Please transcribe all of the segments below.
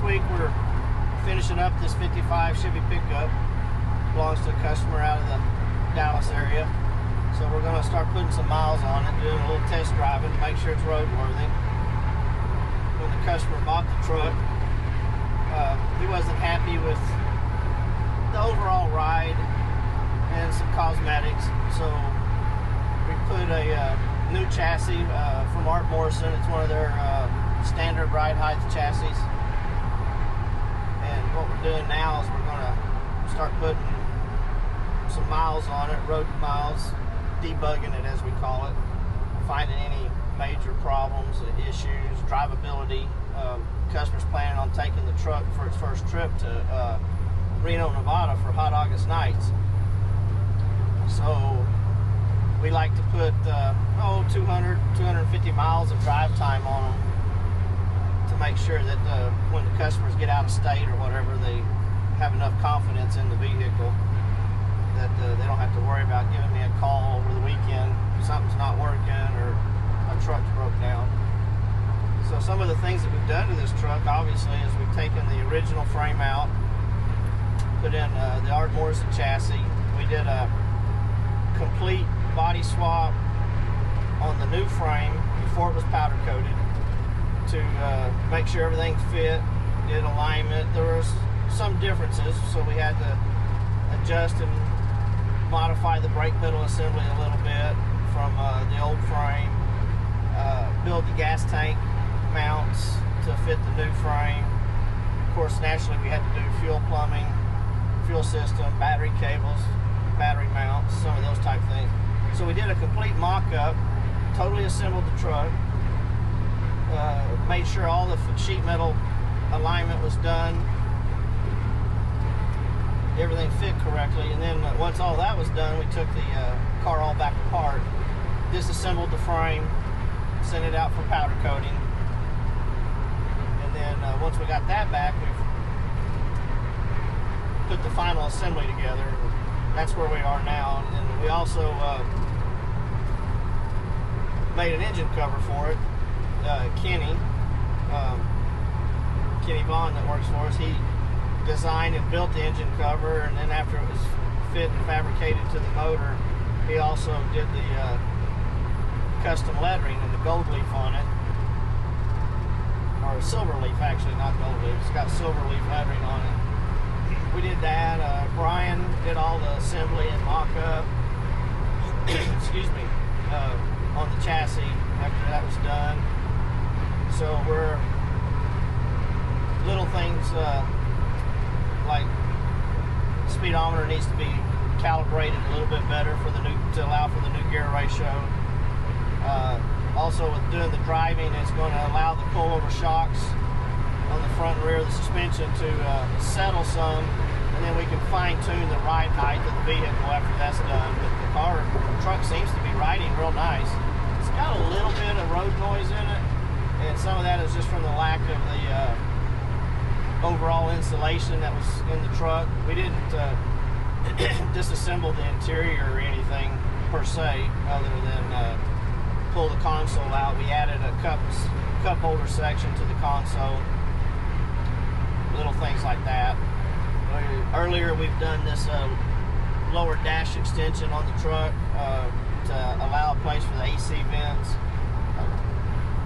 week we're finishing up this 55 Chevy pickup. Belongs to a customer out of the Dallas area. So we're going to start putting some miles on it, doing a little test driving to make sure it's roadworthy. When the customer bought the truck, he wasn't happy with the overall ride and some cosmetics. So we put a new chassis from Art Morrison. It's one of their standard ride height chassis. And what we're doing now is we're going to start putting some miles on it, road miles, debugging it as we call it, finding any major problems, issues, drivability. Customers planning on taking the truck for its first trip to Reno, Nevada for hot August nights. So we like to put 200, 250 miles of drive time on them to make sure that when the customers get out of state or whatever, they have enough confidence in the vehicle that they don't have to worry about giving me a call over the weekend if something's not working or a truck's broke down. So some of the things that we've done to this truck, obviously, is we've taken the original frame out, put in the Art Morrison chassis. We did a complete body swap on the new frame before it was powder coated to make sure everything fit, did alignment. There was some differences, so we had to adjust and modify the brake pedal assembly a little bit from the old frame, build the gas tank mounts to fit the new frame. Of course, naturally we had to do fuel plumbing, fuel system, battery cables, battery mounts, some of those type things. So we did a complete mock-up, totally assembled the truck, made sure all the sheet metal alignment was done, everything fit correctly, and then once all that was done, we took the car all back apart, disassembled the frame, sent it out for powder coating, and then once we got that back, we put the final assembly together. That's where we are now. And we also made an engine cover for it. Kenny Vaughn that works for us, he designed and built the engine cover, and then after it was fit and fabricated to the motor, he also did the custom lettering and the gold leaf on it, or silver leaf actually, not gold leaf. It's got silver leaf lettering on it. We did that. Brian did all the assembly and mock-up excuse me, on the chassis after that was done. So we're little things like speedometer needs to be calibrated a little bit better for the new, to allow for the new gear ratio. Also with doing the driving, it's going to allow the pullover shocks on the front and rear of the suspension to settle some, and then we can fine-tune the ride height of the vehicle after that's done. But the truck seems to be riding real nice. It's got a little bit of road noise in it, and some of that is just from the lack of the overall insulation that was in the truck. We didn't disassemble the interior or anything per se, other than pull the console out. We added a cup holder section to the console, little things like that. Earlier we've done this lower dash extension on the truck to allow a place for the AC vents,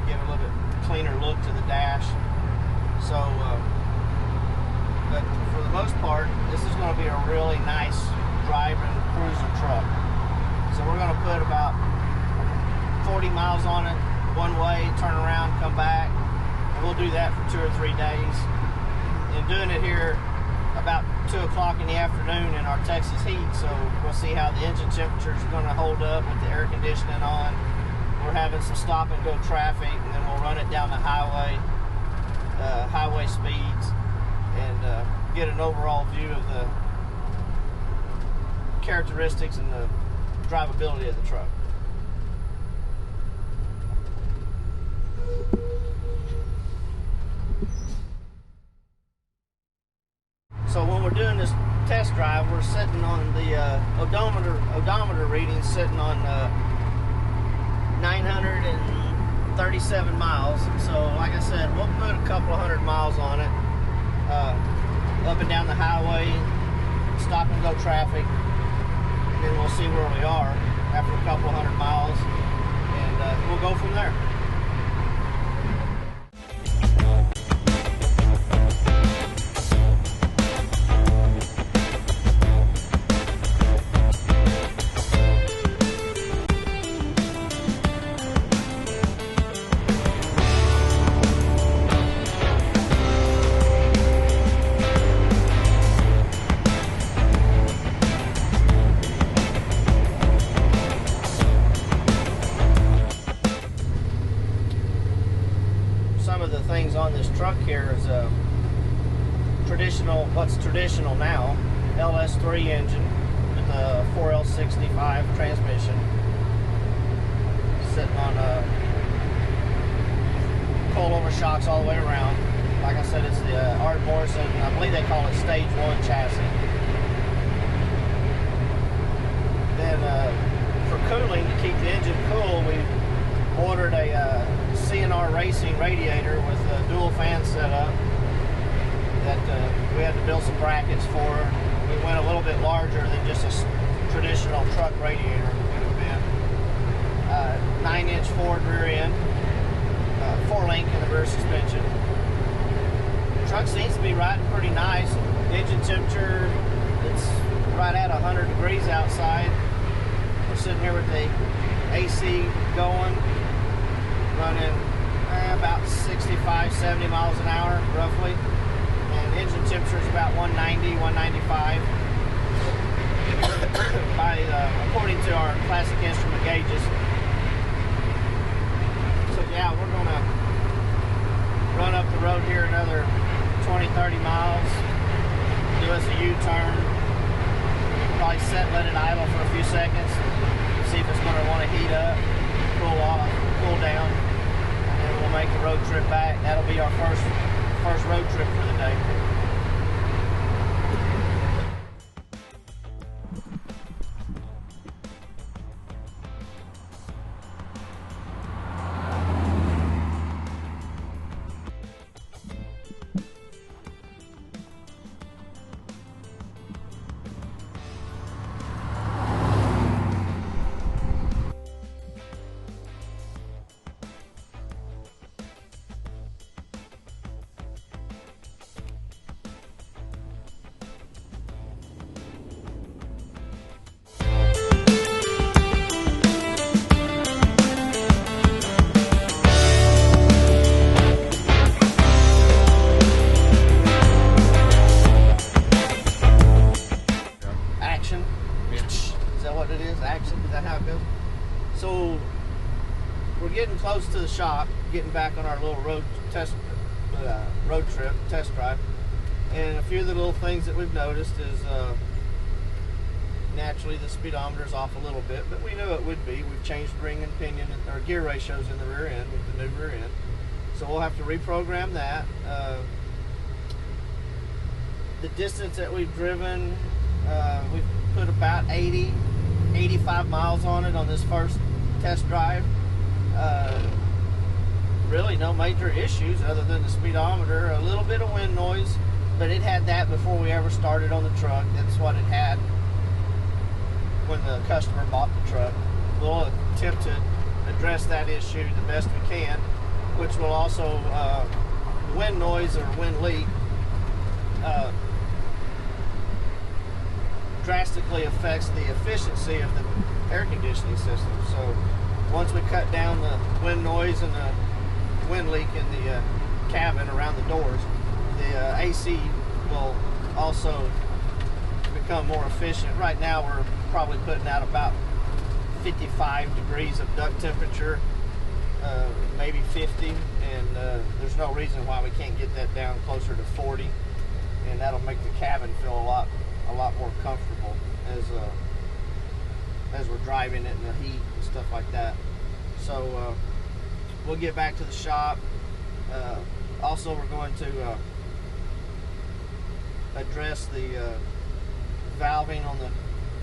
give a little bit cleaner look to the dash. So but for the most part, this is going to be a really nice driving cruiser truck. So we're going to put about 40 miles on it one way, turn around, come back, and we'll do that for 2 or 3 days. And doing it here about 2 o'clock in the afternoon in our Texas heat, so we'll see how the engine temperature is going to hold up with the air conditioning on. We're having some stop and go traffic, and then we'll run it down the highway speeds, and get an overall view of the characteristics and the drivability of the truck. So when we're doing this test drive, we're sitting on the odometer reading sitting on 937 miles. So like I said, we'll put a couple of 100 miles on it up and down the highway, stop and go traffic, and then we'll see where we are after a couple hundred miles, and we'll go from there. Some of the things on this truck here is what's traditional now, LS3 engine with a 4L65 transmission, sitting on coilover shocks all the way around. Like I said, it's the Art Morrison, I believe they call it Stage 1 chassis. Then for cooling, to keep the engine cool, we ordered a CNR Racing radiator with a dual fan setup that we had to build some brackets for. We went a little bit larger than just a traditional truck radiator would have been. 9-inch Ford rear end, 4-link in the rear suspension. The truck seems to be riding pretty nice. Engine temperature, it's right at 100 degrees outside. We're sitting here with the AC going, running about 65, 70 miles an hour, roughly. And engine temperature is about 190, 195. According to our classic instrument gauges. So yeah, we're gonna run up the road here another 20, 30 miles, do us a U-turn, probably set, let it idle for a few seconds, see if it's gonna want to heat up, cool off, cool down, and then we'll make the road trip back. That'll be our first road trip for the day. So we're getting close to the shop, getting back on our little road trip, test drive, and a few of the little things that we've noticed is naturally the speedometer's off a little bit, but we knew it would be. We've changed ring and pinion or gear ratios in the rear end with the new rear end, so we'll have to reprogram that. The distance that we've driven, we've put about 85 miles on it on this first test drive. Really no major issues other than the speedometer, a little bit of wind noise, but it had that before we ever started on the truck. That's what it had when the customer bought the truck. We'll attempt to address that issue the best we can, which will also, wind noise or wind leak drastically affects the efficiency of the air conditioning system. So once we cut down the wind noise and the wind leak in the cabin around the doors, the AC will also become more efficient. Right now we're probably putting out about 55 degrees of duct temperature, maybe 50, and there's no reason why we can't get that down closer to 40, and that'll make the cabin feel a lot more comfortable as we're driving it in the heat and stuff like that. So we'll get back to the shop. Also, we're going to address the valving on the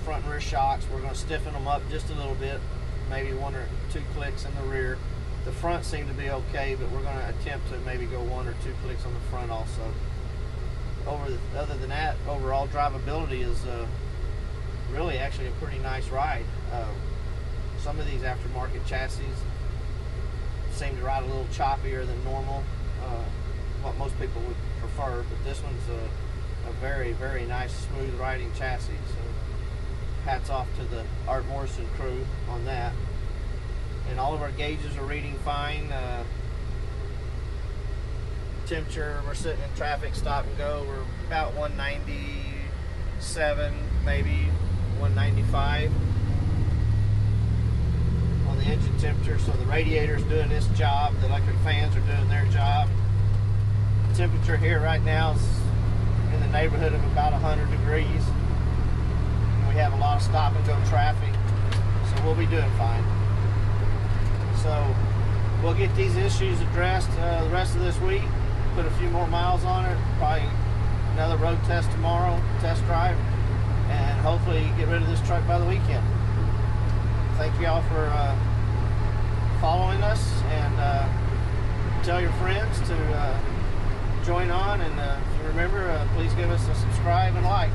front and rear shocks. We're going to stiffen them up just a little bit, maybe 1 or 2 clicks in the rear. The front seemed to be okay, but we're going to attempt to maybe go 1 or 2 clicks on the front also. Other than that, overall drivability is really actually a pretty nice ride. Some of these aftermarket chassis seem to ride a little choppier than normal, what most people would prefer, but this one's a very, very nice, smooth riding chassis. So hats off to the Art Morrison crew on that. And all of our gauges are reading fine. Temperature, we're sitting in traffic, stop and go, we're about 197, maybe 195 on the engine temperature. So the radiator's doing its job, the electric fans are doing their job. The temperature here right now is in the neighborhood of about 100 degrees. And we have a lot of stop and go traffic, so we'll be doing fine. So we'll get these issues addressed the rest of this week. Put a few more miles on it, probably another road test tomorrow, test drive, and hopefully get rid of this truck by the weekend. Thank you all for following us, and tell your friends to join on, and if you remember, please give us a subscribe and like.